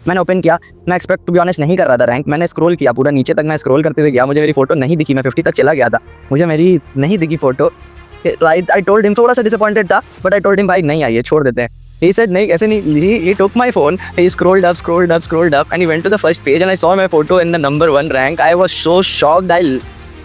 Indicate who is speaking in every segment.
Speaker 1: मैंने ओपन किया, मैं एक्सपेक्ट टू बी ऑनेस्ट नहीं कर रहा था रैंक, मैंने स्क्रॉल किया पूरा नीचे तक, मैं स्क्रॉल करते हुए गया, मुझे मेरी फोटो नहीं दिखी, मैं 50 तक चला गया था, मुझे मेरी नहीं दिखी फोटो। आई टोल्ड हिम, थोड़ा सा डिसअपॉइंटेड था, बट आई टोल्ड हिम भाई नहीं आई है, छोड़ देते हैं। He said नहीं ऐसे नहीं, he took my phone, he scrolled up and he went to the first page and I saw my photo in the number 1 rank. I was so shocked,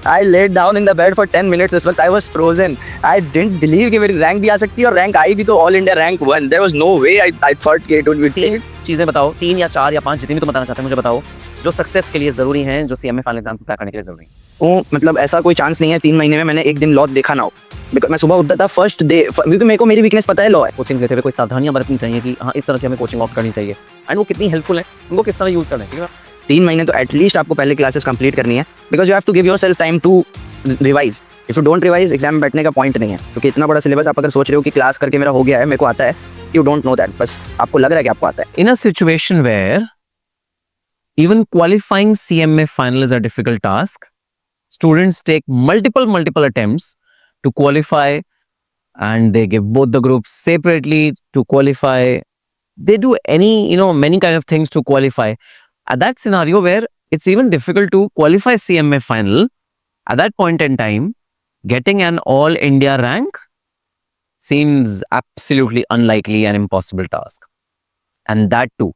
Speaker 1: I laid down in the bed for 10 minutes इस वक्त, I was frozen. I didn't believe कि मेरी rank भी आ सकती है, और rank आई भी तो all India rank 1. There was no way I thought कि it would be.
Speaker 2: 3 चीज़ें बताओ, 3 या 4 या 5 जितनी भी तुम बताना चाहते हैं मुझे बताओ, जो सक्सेस के लिए ज़रूरी हैं, जो CMA फाइनल एग्जाम क्रैक करने के लिए ज़रूरी हैं।
Speaker 1: मतलब ऐसा कोई चांस नहीं है 3 महीने में मैंने एक दिन लॉ देखा ना हो, बिकॉज मैं सुबह उठता था फर्स्ट डे, क्योंकि मेरे को मेरी वीकनेस पता है लॉ है।
Speaker 2: कोचिंग लेते हुए कोई सावधानियां बरतनी चाहिए कि हाँ इस तरह की हमें कोचिंग ऑप्ट करनी चाहिए, एंड वो कितनी हेल्पफुल है, उनको किस तरह यूज़ करना है, ठीक है।
Speaker 1: 3 महीने तो एटलीस्ट आपको पहले क्लासेस कंप्लीट करनी है, because you have to give yourself time to revise. If you don't revise, exam में बैठने का पॉइंट नहीं है, क्योंकि इतना बड़ा सिलेबस आप अगर सोच रहे हो कि क्लास करके मेरा हो गया है, मेरे को आता है, यू डोंट नो दैट, बस आपको लग रहा है कि आपको आता है।
Speaker 2: In a situation where even qualifying CMA final is a difficult task, students take multiple attempts to qualify, and they give both the groups separately to qualify. They do many kind of things to qualify. At that scenario where it's even difficult to qualify CMA final, at that point in time, getting an all India rank seems absolutely unlikely and impossible task. And that too,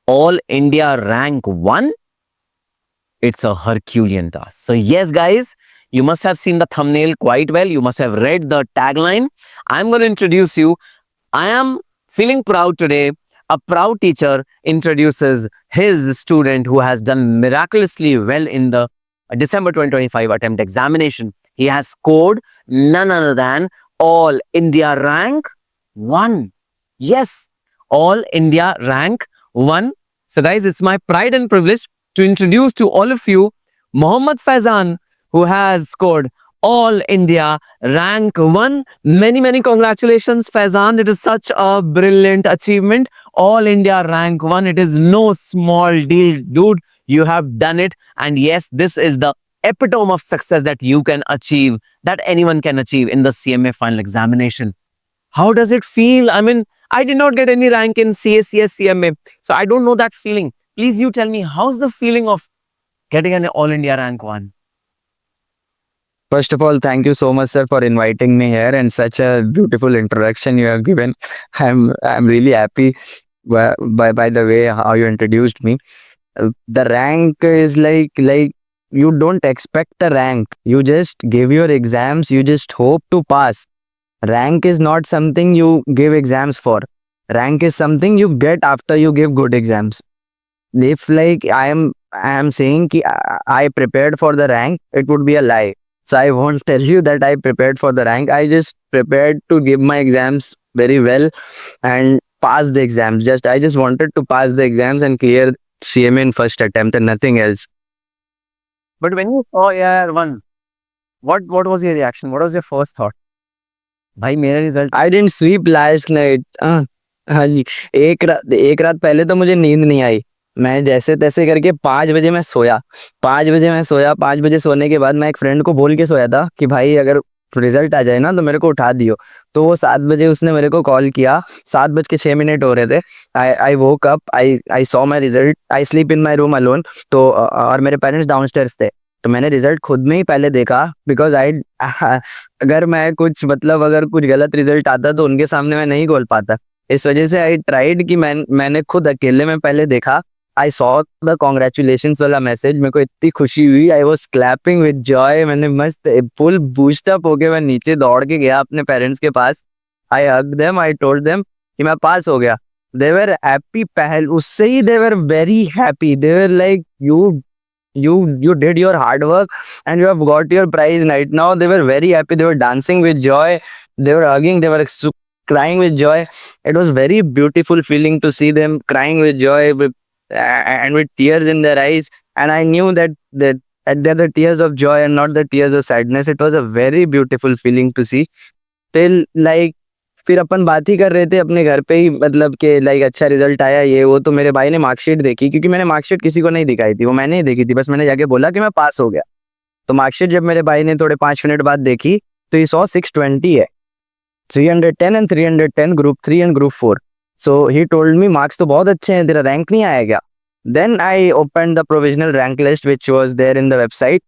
Speaker 2: all India rank 1, it's a Herculean task. So yes guys, you must have seen the thumbnail quite well. You must have read the tagline. I'm going to introduce you. I am feeling proud today. A proud teacher introduces his student who has done miraculously well in the December 2025 attempt examination. He has scored none other than all India rank 1. Yes, all India rank 1. So guys, it's my pride and privilege to introduce to all of you Mohammad Faizan, who has scored all India rank 1. Many congratulations Faizan. It is such a brilliant achievement. All India rank 1. It is no small deal, dude. You have done it. And yes, this is the epitome of success that you can achieve, that anyone can achieve in the CMA final examination. How does it feel? I mean, I did not get any rank in CACS CMA, so I don't know that feeling. Please you tell me, how's the feeling of getting an all India rank 1?
Speaker 1: First of all, thank you so much, sir, for inviting me here and such a beautiful introduction you have given. I'm really happy by the way how you introduced me. The rank is like you don't expect the rank. You just give your exams. You just hope to pass. Rank is not something you give exams for. Rank is something you get after you give good exams. If like I am saying कि I prepared for the rank, it would be a lie. So I won't tell you that I prepared for the rank. I just prepared to give my exams very well and pass the exams. I just wanted to pass the exams and clear CMA in first attempt and nothing else.
Speaker 2: But when you saw AR1, what was your reaction? What was your first thought? भाई मेरा result,
Speaker 1: I didn't sleep last night. हाँ जी, एक रात पहले तो मुझे नींद नहीं आई। मैं जैसे तैसे करके 5 बजे मैं सोया। 5 बजे सोने के बाद मैं एक फ्रेंड को बोल के सोया था कि भाई अगर रिजल्ट आ जाए ना तो मेरे को उठा दियो। तो वो 7 बजे उसने मेरे को कॉल किया, 7:06 हो रहे थे। I woke up, I saw my result, I sleep in my room alone. तो और मेरे पेरेंट्स डाउनस्टेयर्स थे, तो मैंने रिजल्ट खुद में ही पहले देखा, बिकॉज अगर मैं कुछ अगर कुछ गलत रिजल्ट आता तो उनके सामने मैं नहीं बोल पाता। इस वजह से आई ट्राइड कि मैंने खुद अकेले में पहले देखा। आई सॉ द कॉन्ग्रेचुलेशंस वाला मैसेज, मेरे को इतनी खुशी हुई, I was clapping with Joy. मैंने मस्त फुल बूस्ट अप होके मैं नीचे दौड़ के गया अपने पेरेंट्स के पास। आई हग देम, आई टोल्ड देम कि मैं पास हो गया। दे वर हैप्पी, पहल उससे ही they were very happy. They were like you did your hard work and you have got your prize right now. They were very happy. They were dancing with joy. They were hugging. They were crying with joy. It was very beautiful feeling to see them crying with joy and with tears in their eyes. And I knew that they're the tears of joy and not the tears of sadness. It was a very beautiful feeling to see. फिर अपन बात ही कर रहे थे अपने घर पे ही, कि अच्छा रिजल्ट आया ये वो। तो मेरे भाई ने मार्कशीट देखी, क्योंकि मैंने मार्कशीट किसी को नहीं दिखाई थी, वो मैंने ही देखी थी। बस मैंने जाके बोला कि मैं पास हो गया। तो मार्कशीट जब मेरे भाई ने थोड़े 5 मिनट बाद देखी तो ये 620 है, 310 and 310 group 3 and group 4। So he told me marks तो बहुत अच्छे हैं, तेरा रैंक नहीं आया क्या? Then I opened the provisional rank list which was there in the website.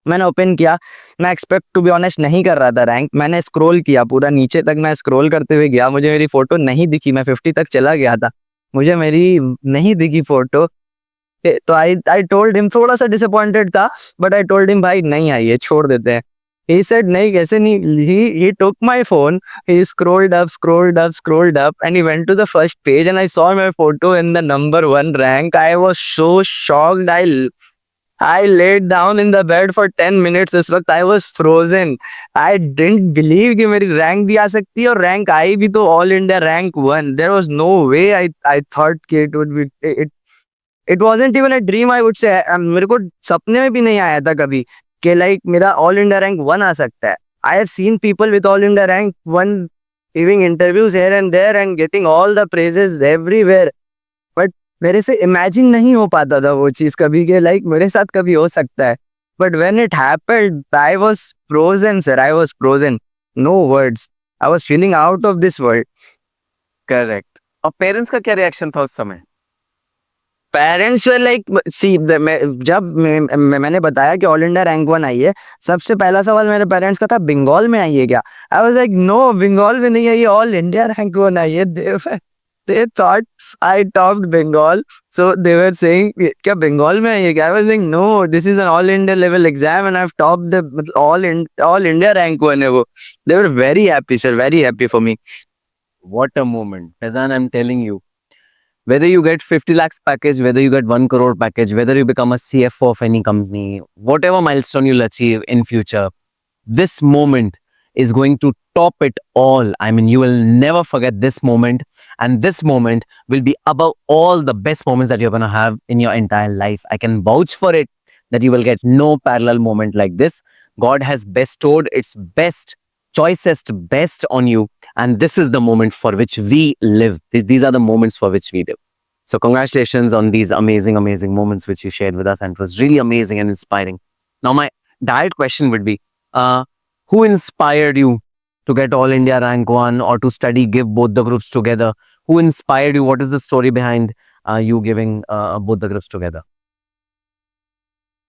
Speaker 1: मैंने ओपन किया, मैं एक्सपेक्ट टू बी ऑनेस्ट नहीं कर रहा था रैंक, मैंने स्क्रॉल किया पूरा नीचे तक, मैं स्क्रॉल करते हुए गया, मुझे मेरी फोटो नहीं दिखी, मैं 50 तक चला गया था, मुझे मेरी नहीं दिखी फोटो। तो आई टोल्ड हिम, थोड़ा सा डिसअपॉइंटेड था, बट आई टोल्ड हिम भाई नहीं आई है, छोड़ देते हैं। ही सेड नहीं कैसे नहीं, he took my phone, he scrolled up and he went to the first page and I saw my photo in the number 1 rank. I was so shocked. I laid down in the bed for 10 minutes. उस वक्त I was frozen. I didn't believe कि मेरी rank भी आ सकती है, और rank आई भी तो all India rank 1. There was no way I thought कि it would be it wasn't even a dream I would say. मेरे को सपने में भी नहीं आया था कभी कि लाइक मेरा ऑल इंडिया रैंक 1 आ सकता है. I have seen people with all India rank 1 giving interviews here and there and getting all the praises everywhere. But मेरे से इमेजिन नहीं हो पाता था वो चीज कभी कि लाइक मेरे साथ कभी हो सकता है. But when it happened, I was frozen, sir. I was frozen. No words. I was feeling out of this world.
Speaker 2: Correct. और पेरेंट्स का क्या रिएक्शन था उस समय?
Speaker 1: पेरेंट्स वर लाइक सी, जब मैंने बताया कि ऑल इंडिया रैंक 1 आई है, सबसे पहला सवाल मेरे पेरेंट्स का था बंगाल में आई है क्या? I was like no, Bengal में नहीं आई है, ऑल इंडिया रैंक 1 आई है. they thought I topped Bengal, so they were saying क्या बंगाल में आई है क्या? I was saying no, this is an all India level exam and I've topped the all India rank 1 है वो. They were very happy, sir, very happy for me.
Speaker 2: What a moment. Fazan, I'm telling you, whether you get 50 lakhs package, whether you get 1 crore package, whether you become a CFO of any company, whatever milestone you'll achieve in future, this moment is going to top it all. I mean, you will never forget this moment, and this moment will be above all the best moments that you're going to have in your entire life. I can vouch for it that you will get no parallel moment like this. God has bestowed its best, choicest best on you, and this is the moment for which we live. These are the moments for which we live. So congratulations on these amazing, amazing moments which you shared with us, and it was really amazing and inspiring. Now, my direct question would be, who inspired you to get All India Rank 1 or to study, give both the groups together? Who inspired you? What is the story behind you giving both the groups together?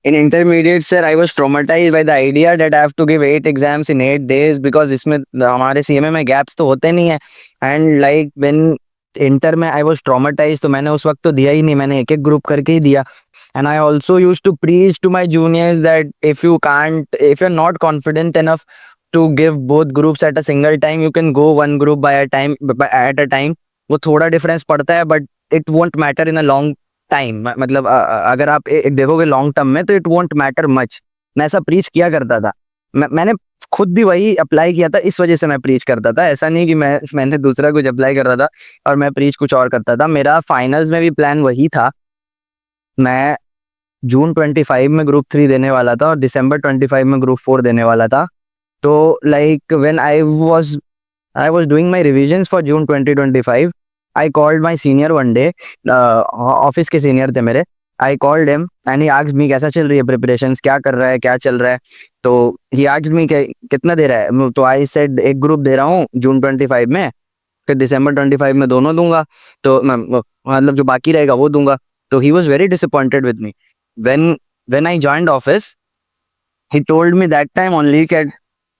Speaker 1: In intermediate, sir, I was traumatized by the idea that I have to give 8 exams in 8 days because इसमें हमारे CMA में gaps तो होते नहीं है. And like when inter में I was traumatized, तो मैंने उस वक्त तो दिया ही नहीं, मैंने एक एक ग्रुप करके ही दिया. And I also used to preach to my juniors that if you're not confident enough to give both groups at a single time, you can go one group at a time. वो थोड़ा difference पड़ता है, but it won't matter in a long time. मतलब अगर आप एक देखोगे long term में तो it won't matter much. मैं ऐसा प्रीच किया करता था. मैंने खुद भी वही अप्लाई किया था, इस वजह से मैं प्रीच करता था. ऐसा नहीं कि मैंने दूसरा कुछ अप्लाई करता था और मैं प्रीच कुछ और करता था. मेरा फाइनल्स में भी प्लान वही था. मैं जून 25 में ग्रुप 3 देने वाला था और दिसंबर 25 में ग्रुप 4 देने वाला था. तो like when I was doing my revisions for June 2025, I called my senior one day. Office के सीनियर थे मेरे. I called him and he asked me कैसा चल रही है प्रिपरेशंस, क्या कर रहा है, क्या चल रहा है. तो ही आस्क्ड मी कितना दे रहा है. तो आई सेड एक ग्रुप दे रहा हूँ जून 25 में, फिर दिसंबर 25 में दोनों दूंगा, तो मतलब जो बाकी रहेगा वो दूंगा. तो he was very disappointed with me. when I joined office, he told me that time only that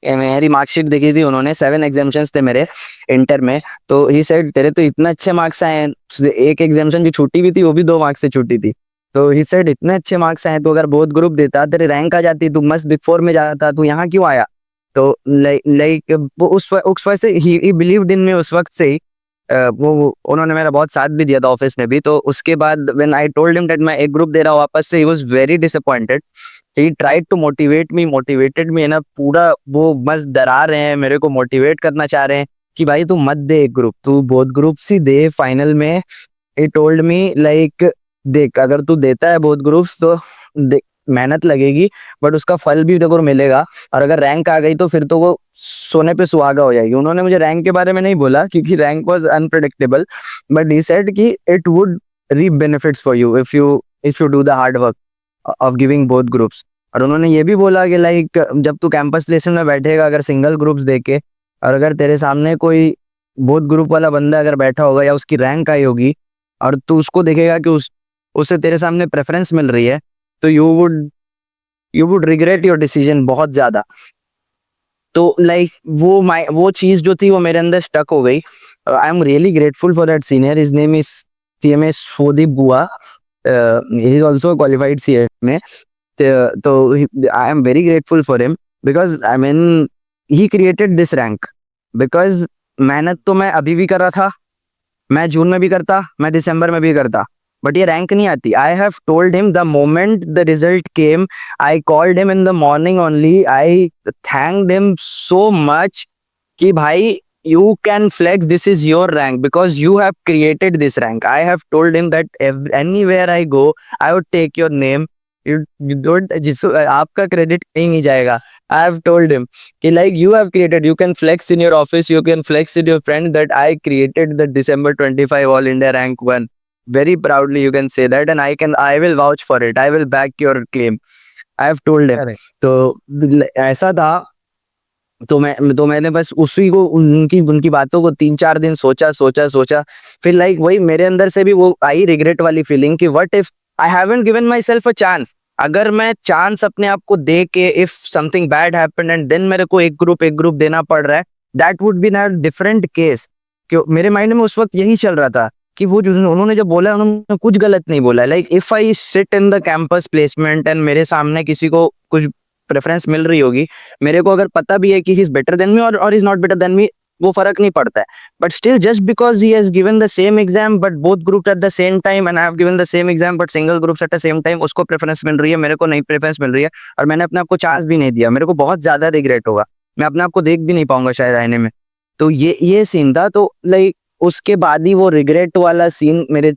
Speaker 1: मेरी मार्कशीट देखी थी उन्होंने, 7 एग्जाम्शंस थे मेरे इंटर में. तो ही सेड तेरे तो इतने अच्छे मार्क्स आए हैं, एक एग्जाम्शन की छुट्टी भी थी, वो भी 2 मार्क्स से छुट्टी थी. तो ही सेड इतने अच्छे मार्क्स आए तो अगर बहुत ग्रुप देता तेरे रैंक आ जाती, तू मस्त बिग 4 में जाता, तू यहाँ क्यों आया. तो लाइक उस वक्त से ही बिलीव्ड इन मी. उस वक्त से ही वो उन्होंने मेरा बहुत साथ भी दिया था ऑफिस में भी. तो उसके बाद when I told him that मैं एक ग्रुप दे रहा हूँ वापस से, he was very disappointed. He tried to motivated me ना, पूरा वो मस्त डरा रहे हैं मेरे को, मोटिवेट करना चाह रहे हैं कि भाई तू मत दे एक ग्रुप, तू बोथ ग्रुप्स ही दे फाइनल में. ही टोल्ड मी लाइक देख अगर तू देता है बोथ ग्रुप्स तो मेहनत लगेगी बट उसका फल भी तेरे को मिलेगा, और अगर रैंक आ गई तो फिर तो वो सोने पे सुहागा हो जाएगी. उन्होंने मुझे रैंक के बारे में नहीं बोला क्योंकि rank was unpredictable, but he said कि it would reap benefits for you if you do the hard work of giving both groups. और उन्होंने ये भी बोला कि लाइक जब तू कैंपस प्लेसमेंट में बैठेगा अगर सिंगल ग्रुप्स देके, और अगर तेरे सामने कोई बोथ ग्रुप वाला बंदा अगर बैठा होगा या उसकी रैंक आई होगी और तू उसको देखेगा कि उससे तेरे सामने प्रेफरेंस मिल रही है, तो you would regret your decision बहुत ज्यादा। तो लाइक वो चीज जो थी वो मेरे अंदर स्टक हो गई। I am really grateful for that senior, his name is CMA Shodip Bua, he is also qualified CMA, तो I am very grateful for him because I mean he created this rank. Because मेहनत तो मैं अभी भी कर रहा था, मैं जून में भी करता, मैं दिसंबर में भी करता, बट ये रैंक नहीं आती। I have told him the moment the result came, I called him in the morning only, I thanked him so much कि भाई you can flex, this is your rank because you have created this rank. I have told him that anywhere I go I would take your name, you don't, आपका credit कहीं नहीं जाएगा। I have told him कि like you have created, you can flex in your office, you can flex with your friend that I created the December 25 All India Rank 1, very proudly you can say that, and I will vouch for it, I will back your claim, I have told him।
Speaker 2: Correct.
Speaker 1: तो ऐसा था, तो मैंने बस उसी को उनकी उनकी बातों को 3-4 दिन सोचा, फिर लाइक वही मेरे अंदर से भी वो आई रिग्रेट वाली फीलिंग कि what if I haven't given my self a chance. अगर मैं चांस अपने आप को दे के if something bad happened and then मेरे को एक ग्रुप देना पड़ रहा है, that would be not different case. क्यों मेरे माइंड में उस वक्त यही चल रहा था कि वो जो उन्होंने जब बोला उन्होंने कुछ गलत नहीं बोला। Like if I sit in the campus placement and मेरे सामने किसी को कुछ प्रेफरेंस मिल रही होगी, मेरे को अगर पता भी है कि he is better than me और is not better than me, वो फर्क नहीं पड़ता है। But still just because he has given the same exam but both groups at the same time and I have given the same exam but single groups at the same time, उसको preference मिल रही है, मेरे को नहीं preference मिल रही है और मैंने अपने आप को चांस भी नहीं दिया, मेरे को बहुत ज्यादा रिग्रेट होगा, मैं अपने आप को देख भी नहीं पाऊंगा शायद आईने में। तो ये सीन था। तो लाइक उसके बाद ही वो रिग्रेट वाला सीन मेरे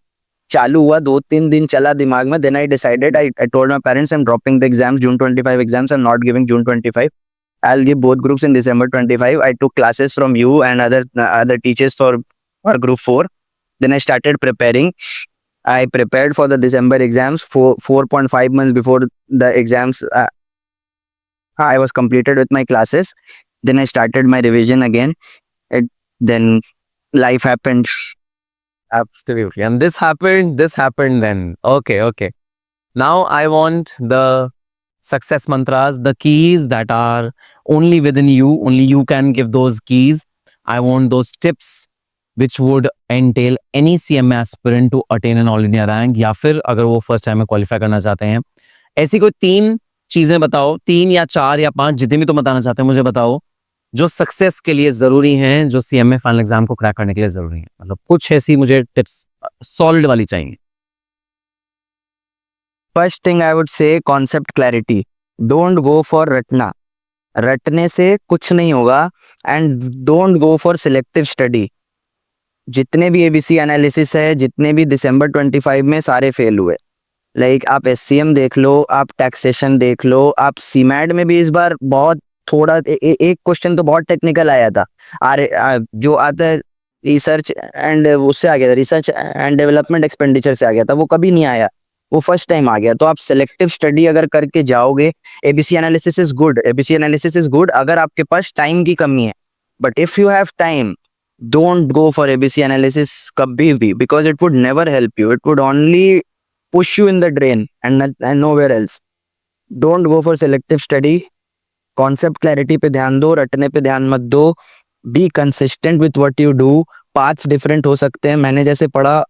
Speaker 1: चालू हुआ, 2-3 दिन चला दिमाग में। Then I decided, I told my parents I am dropping the exams, June 25 exams, I am not giving June 25, I'll give both groups in December 25. I took classes from you and other teachers for group 4. Then I started preparing. I prepared for the December exams 4.5 months before the exams. I was completed with my classes. Then I started my revision again. Then life happened.
Speaker 2: Absolutely. And this happened then. Okay. Now I want the success mantras, the keys that are only within you, only you can give those keys. I want those tips which would entail any CMA aspirant to attain an all India rank, या फिर अगर वो first time में qualify करना चाहते हैं, ऐसी कोई 3 चीजें बताओ, 3 या 4 या 5 जितने भी तुम बताना चाहते हैं मुझे बताओ, जो सक्सेस के लिए जरूरी हैं, जो CMA फाइनल एग्जाम को क्रैक करने के लिए जरूरी है। मतलब कुछ ऐसी मुझे टिप्स सॉलिड वाली चाहिए।
Speaker 1: First thing I would say, concept clarity. Don't go for रटना, रटने से कुछ नहीं होगा। And don't go for selective study. जितने भी एबीसी एनालिसिस है, जितने भी दिसंबर 25 में सारे फेल हुए। लाइक आप SCM देख लो, आप टैक्सेशन देख लो, आप सीमैट में भी इस बार बहुत थोड़ा एक क्वेश्चन तो बहुत टेक्निकल आया था। जो आता है रिसर्च एंड उससे आ गया था, रिसर्च एंड डेवलपमेंट एक्सपेंडिचर से आ गया था, वो कभी नहीं आया, वो फर्स्ट टाइम आ गया। तो आप सिलेक्टिव स्टडी अगर करके जाओगे, ABC analysis is good, ABC analysis is good अगर आपके पास टाइम की कमी है। But if you have time, don't go for ABC analysis कभी भी, because it would never help you, it would only push you in the drain and nowhere else. Don't go for selective study. Concept clarity पे ध्यान दो, रटने पे ध्यान मत दो। Be consistent with what you do. Paths different हो सकते हैं, मैंने जैसे पढ़ा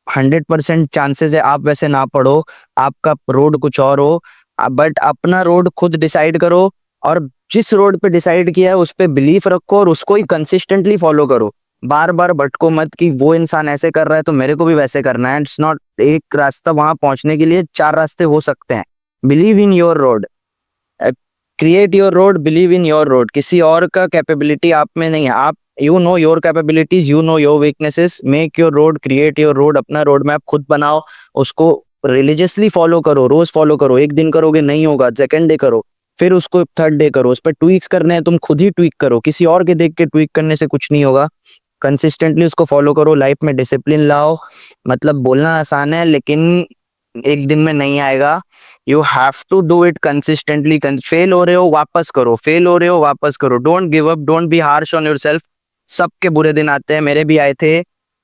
Speaker 1: 100% चांसेस है आप वैसे ना पढ़ो, आपका रोड कुछ और हो, बट अपना रोड खुद डिसाइड करो और जिस रोड पे डिसाइड किया है उस पे बिलीफ रखो और उसको ही कंसिस्टेंटली फॉलो करो। बार बार भटको मत कि वो इंसान ऐसे कर रहा है तो मेरे को भी वैसे करना है। इट्स नॉट एक रास्ता, वहां पहुंचने के लिए 4 रास्ते हो सकते हैं। Believe in your road, create your road, believe in your road. किसी और का कैपेबिलिटी आप में नहीं है। आप you know your capabilities, you know your weaknesses, make your road, create your road. अपना रोड मैप खुद बनाओ, उसको रिलीजियसली फॉलो करो, रोज फॉलो करो। एक दिन करोगे नहीं होगा, सेकेंड डे करो, फिर उसको थर्ड डे करो। उस पर ट्वीक्स करने हैं तुम खुद ही ट्वीक करो, किसी और के देख के ट्वीक करने से कुछ नहीं होगा। कंसिस्टेंटली उसको फॉलो करो, लाइफ में डिसिप्लिन लाओ। मतलब बोलना आसान है लेकिन एक दिन में नहीं आएगा। You have to do it consistently. Fail हो रहे हो वापस करो, फेल हो रहे हो वापस करो। Don't give up, don't be harsh on yourself. सबके बुरे दिन आते हैं, मेरे भी आए थे,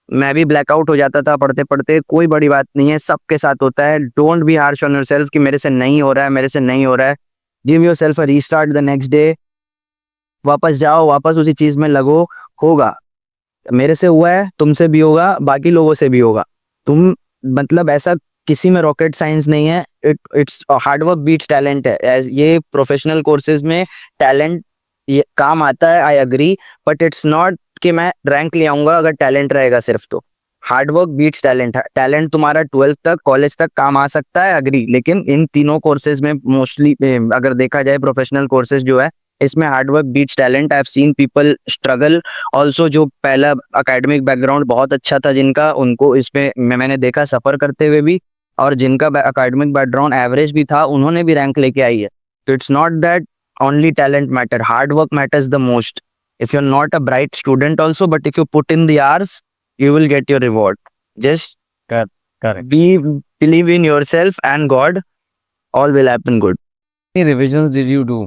Speaker 1: मैं भी ब्लैकआउट हो जाता था पढ़ते पढ़ते, कोई बड़ी बात नहीं है, सबके साथ होता है। Don't be harsh on yourself कि मेरे से नहीं हो रहा है, मेरे से नहीं हो रहा है। Give yourself a restart the next day, वापस जाओ, वापस उसी चीज में लगो, होगा। मेरे से हुआ है, तुमसे भी होगा, बाकी लोगों से भी होगा। तुम मतलब ऐसा किसी में रॉकेट साइंस नहीं है, it's hard work beats talent है। ये प्रोफेशनल कोर्सेज में टैलेंट ये काम आता है, I agree, but it's not कि मैं रैंक ले आऊंगा अगर टैलेंट रहेगा सिर्फ। तो हार्ड वर्क बीट्स टैलेंट है। टैलेंट तुम्हारा 12th तक, कॉलेज तक काम आ सकता है, एग्री, लेकिन इन तीनों कोर्सेज में मोस्टली अगर देखा जाए प्रोफेशनल कोर्सेज जो है, इसमें hard work beats talent. I have seen people struggle also, जो पहला एकेडमिक बैकग्राउंड बहुत अच्छा था जिनका, उनको इसमें मैंने देखा सफर करते हुए भी, और जिनका एकेडमिक बैकग्राउंड एवरेज भी था, उन्होंने भी रैंक लेके आई है। तो it's not that only talent matter, hard work matters the most. If you're not a bright student also, but if you put in the hours, you will get your reward. Just
Speaker 2: Correct.
Speaker 1: believe in yourself and God, all will happen good.
Speaker 2: How many revisions did you do?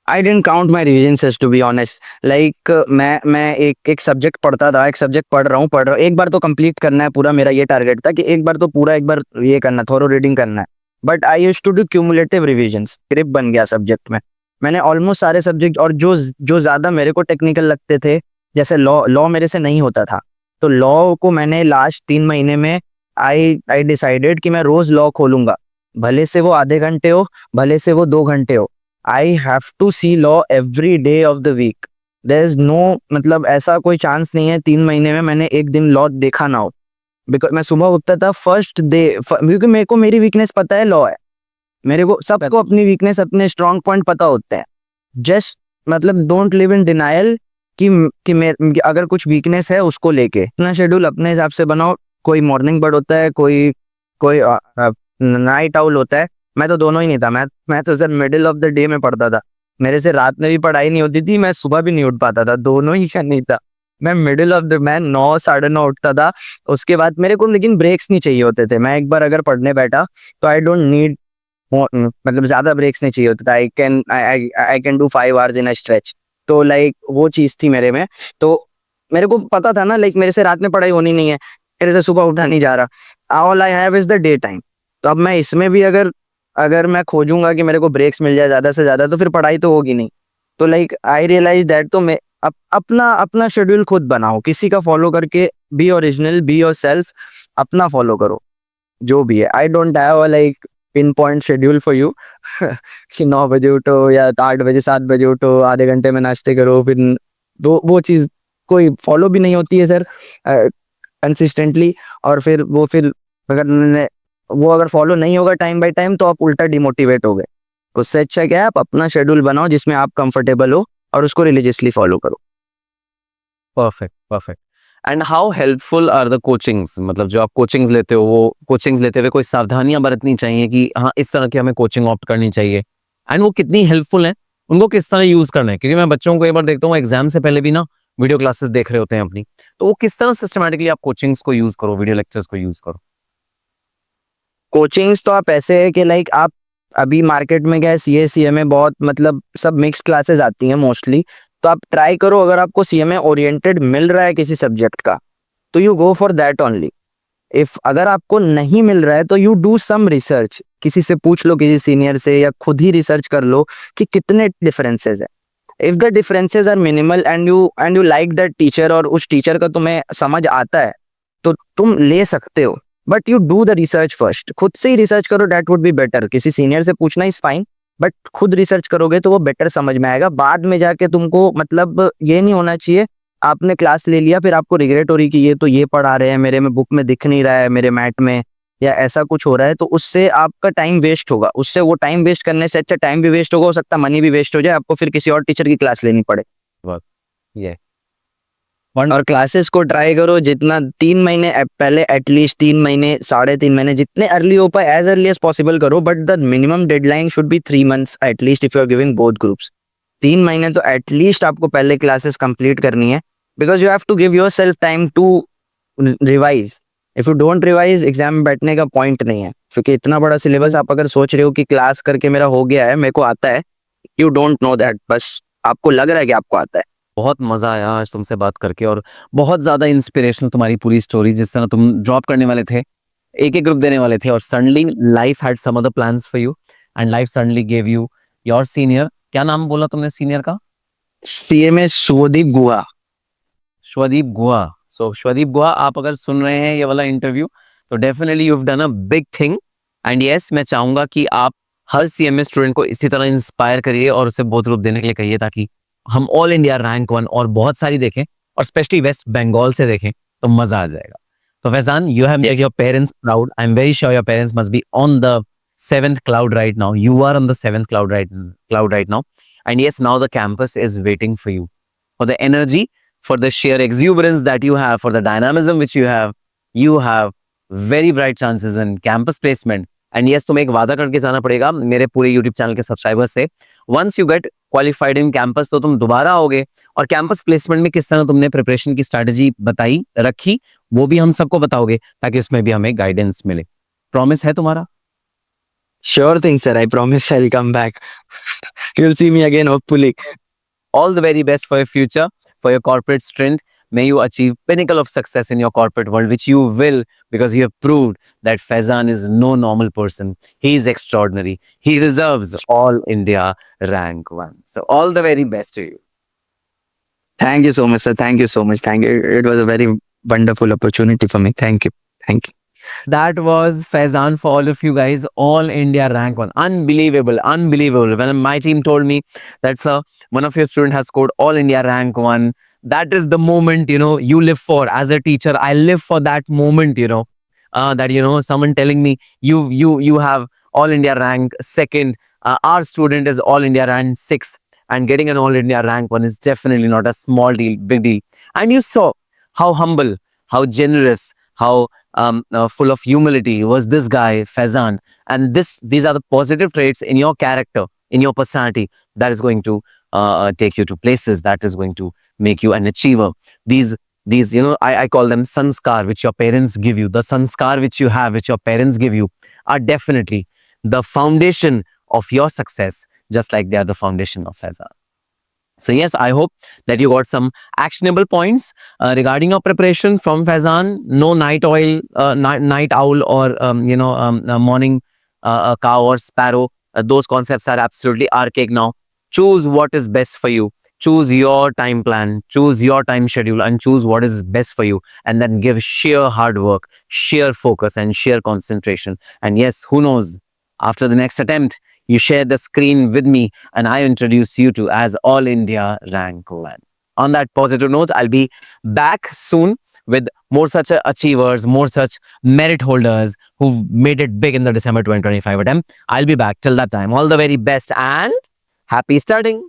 Speaker 1: I didn't count my revisions to be honest. Like मैं एक subject पढ़ता था, एक subject पढ़ रहा हूँ, एक बार तो कंप्लीट करना है पूरा, मेरा ये टारगेट था कि एक बार तो पूरा, एक बार ये करना, थोरो रीडिंग करना है। But I used to do cumulative revisions, grip बन गया सब्जेक्ट में। मैंने ऑलमोस्ट सारे सब्जेक्ट, और जो ज्यादा मेरे को टेक्निकल लगते थे, जैसे लॉ मेरे से नहीं होता था, तो लॉ को मैंने लास्ट 3 महीने में आई डिसाइडेड कि मैं रोज लॉ खोलूंगा, भले से वो आधे घंटे हो, भले से वो 2 घंटे हो। I have to see law every day of the week. There is no, मतलब ऐसा कोई चांस नहीं है 3 महीने में मैंने एक दिन लॉ देखा ना हो। बिकॉज मैं सुबह उठता था फर्स्ट डे, क्योंकि मेरे को मेरी वीकनेस पता है, लॉ है। मेरे को, सबको अपनी वीकनेस, अपने स्ट्रॉन्ग पॉइंट पता होते हैं। जस्ट मतलब डोंट लिव इन डिनायल कि अगर कुछ वीकनेस है उसको लेके अपना शेड्यूल अपने हिसाब से बनाओ। कोई मॉर्निंग बर्ड होता है, कोई नाइट आउल होता है। मैं तो दोनों ही नहीं था। मैं तो sir middle of the day में पढ़ता था। मेरे से रात में भी पढ़ाई नहीं होती थी, मैं सुबह भी नहीं उठ पाता था, दोनों ही नहीं था। मैं मिडिल ऑफ द, मैं 9 साढ़े 9 उठता था। उसके बाद मेरे को लेकिन ब्रेक्स नहीं चाहिए होते थे। मैं एक बार अगर पढ़ने बैठा तो आई डोंट नीड, मतलब ज्यादा ब्रेक्स नहीं चाहिए होता था। I can do 5 hours in a stretch. तो लाइक वो चीज थी मेरे में। तो मेरे को पता था ना, लाइक मेरे से रात में पढ़ाई होनी नहीं है, मेरे से सुबह उठा नहीं जा रहा। All I have is the day time. तो अब मैं इसमें भी अगर मैं खोजूंगा कि मेरे को ब्रेक्स मिल जाए ज्यादा से ज्यादा, तो फिर पढ़ाई तो होगी नहीं। तो लाइक आई रियलाइज दैट, तो मैं अपना शेड्यूल खुद बनाओ, किसी का फॉलो करके, B original, be your self, अपना फॉलो करो जो भी है। I don't have like pin point schedule for you कि 9 बजे उठो या 8 बजे 7 बजे उठो, आधे घंटे में नाश्ते करो, फिर वो चीज कोई फॉलो भी नहीं होती है सर कंसिस्टेंटली। और फिर अगर फॉलो नहीं होगा टाइम बाय टाइम, तो आप उल्टा डिमोटिवेट हो गए। उससे अच्छा क्या है, आप अपना शेड्यूल बनाओ जिसमें आप कंफर्टेबल हो, और उसको रिलीजियसली फॉलो करो।
Speaker 2: Perfect. And how helpful are the coachings? मतलब जो आप कोचिंग्स लेते हो, वो कोचिंग्स लेते हुए कोई सावधानियां बरतनी चाहिए कि हाँ इस तरह की हमें कोचिंग ऑप्ट करनी चाहिए, एंड वो कितनी हेल्पफुल है, उनको किस तरह यूज करना है? क्योंकि मैं बच्चों को एक बार देखता हूँ एग्जाम से पहले भी ना वीडियो क्लासेस देख रहे होते हैं अपनी, तो वो किस तरह सिस्टमैटिकली आप कोचिंग्स को यूज करो, वीडियो लेक्चर्स को यूज करो?
Speaker 1: कोचिंग्स तो आप ऐसे है कि लाइक आप अभी मार्केट में क्या है, सीए में बहुत मतलब सब मिक्स्ड क्लासेस आती हैं मोस्टली। तो आप ट्राई करो, अगर आपको सीएमए ओरिएंटेड मिल रहा है किसी सब्जेक्ट का, तो you go for that only. If अगर आपको नहीं मिल रहा है, तो यू डू सम रिसर्च, किसी से पूछ लो, किसी सीनियर से, या खुद ही रिसर्च कर लो कि कितने डिफरेंसेस है। If the differences are minimal and you like that teacher, और उस टीचर का तुम्हें समझ आता है, तो तुम ले सकते हो। But you do the research first, खुद से ही रिसर्च करो, दैट वुड बी बेटर। किसी सीनियर से पूछना इज फाइन, बट खुद रिसर्च करोगे तो वो बेटर समझ में आएगा। बाद में जाके तुमको मतलब ये नहीं होना चाहिए आपने क्लास ले लिया, फिर आपको रिग्रेट हो रही कि ये तो ये पढ़ा रहे हैं, मेरे में बुक में दिख नहीं रहा है, मेरे मैट में, या ऐसा कुछ हो रहा है, तो उससे आपका टाइम वेस्ट होगा। उससे वो टाइम वेस्ट करने से अच्छा टाइम भी वेस्ट होगा, हो सकता है मनी भी वेस्ट हो जाए, आपको फिर किसी और टीचर की क्लास लेनी पड़े।
Speaker 2: ये
Speaker 1: और क्लासेस को ट्राई करो जितना 3 महीने पहले, एटलीस्ट 3 महीने, 3.5 महीने, जितने अर्ली हो पाए एज अर्ली एज पॉसिबल करो। But the minimum deadline should be 3 months at least if you are giving both groups. 3 महीने तो एटलीस्ट आपको पहले क्लासेस कंप्लीट करनी है, because you have to give your self time to revise. If you don't revise, exam में बैठने का point नहीं है। क्योंकि इतना बड़ा सिलेबस आप अगर सोच रहे हो कि क्लास करके मेरा हो गया है, मेरे को आता है, यू डोंट नो दैट। बस आपको लग रहा है कि आपको आता है,
Speaker 2: बहुत मजा आया आज तुमसे बात करके और बहुत ज्यादा इंस्पिरेशनल तुम्हारी पूरी स्टोरी, जिस तरह तुम ड्रॉप करने वाले थे, एक एक ग्रुप देने वाले थे और suddenly life had some other plans for you and life suddenly gave you your senior, क्या नाम बोला तुमने सीनियर का?
Speaker 1: CMA शुभदीप गुहा।
Speaker 2: श्वदीप गुहा। सो श्वदीप गुहा, आप अगर सुन रहे हैं ये वाला इंटरव्यू तो definitely you have done a big thing and yes, मैं चाहूंगा कि आप हर सीएमए स्टूडेंट को इसी तरह इंस्पायर करिए और उसे बोध रूप देने के लिए कहिए, ताकि हम ऑल इंडिया रैंक 1 और बहुत सारी देखें और स्पेशली वेस्ट बंगाल से देखें तो मजा आ जाएगा। तो Faizan, you have made your parents proud. I am very sure your parents must be on the 7th cloud right now. You are on the 7th cloud right now. And yes, now the campus is waiting for you, for the energy, for the sheer exuberance that you have, for the dynamism which you have. You have very bright chances in campus placement. And yes, तुम्हें एक वादा करके जाना पड़ेगा मेरे पूरे YouTube channel के subscribers से, once you get qualified in campus तो तुम दोबारा आओगे और कैंपस प्लेसमेंट में किस तरह तुमने प्रिपरेशन की स्ट्रैटेजी बताई रखी वो भी हम सबको बताओगे, ताकि उसमें भी हमें गाइडेंस मिले। प्रॉमिस है तुम्हारा?
Speaker 1: Sure thing, sir. I promise I'll come back. You'll see me again, hopefully.
Speaker 2: All the very best for your future, for your corporate stint. May you achieve pinnacle of success in your corporate world, which you will, because you have proved that Faizan is no normal person. He is extraordinary. He deserves all India rank 1. So all the very best to you.
Speaker 1: Thank you so much, sir. Thank you so much. Thank you. It was a very wonderful opportunity for me. Thank you. Thank you.
Speaker 2: That was Faizan for all of you guys. All India rank 1. Unbelievable. Unbelievable. When my team told me that, sir, one of your student has scored all India rank 1, that is the moment, you live for. As a teacher, I live for that moment, that, someone telling me, you have all India rank 2nd. Our student is all India rank 6th. And getting an all India rank 1 is definitely not a small deal, big deal. And you saw how humble, how generous, how full of humility was this guy, Faizan. And these are the positive traits in your character, in your personality, that is going to take you to places, that is going to make you an achiever. These I call them sanskar, which your parents give you. The sanskar which you have, which your parents give you, are definitely the foundation of your success, just like they are the foundation of Faizan. So yes, I hope that you got some actionable points regarding your preparation from Faizan. No night owl, or morning cow or sparrow. Those concepts are absolutely archaic now. Choose what is best for you. Choose your time plan. Choose your time schedule, and choose what is best for you. And then give sheer hard work, sheer focus, and sheer concentration. And yes, who knows? After the next attempt, you share the screen with me and I introduce you to as All India Rank 1. On that positive note, I'll be back soon with more such achievers, more such merit holders who made it big in the December 2025 attempt. I'll be back till that time. All the very best and happy studying.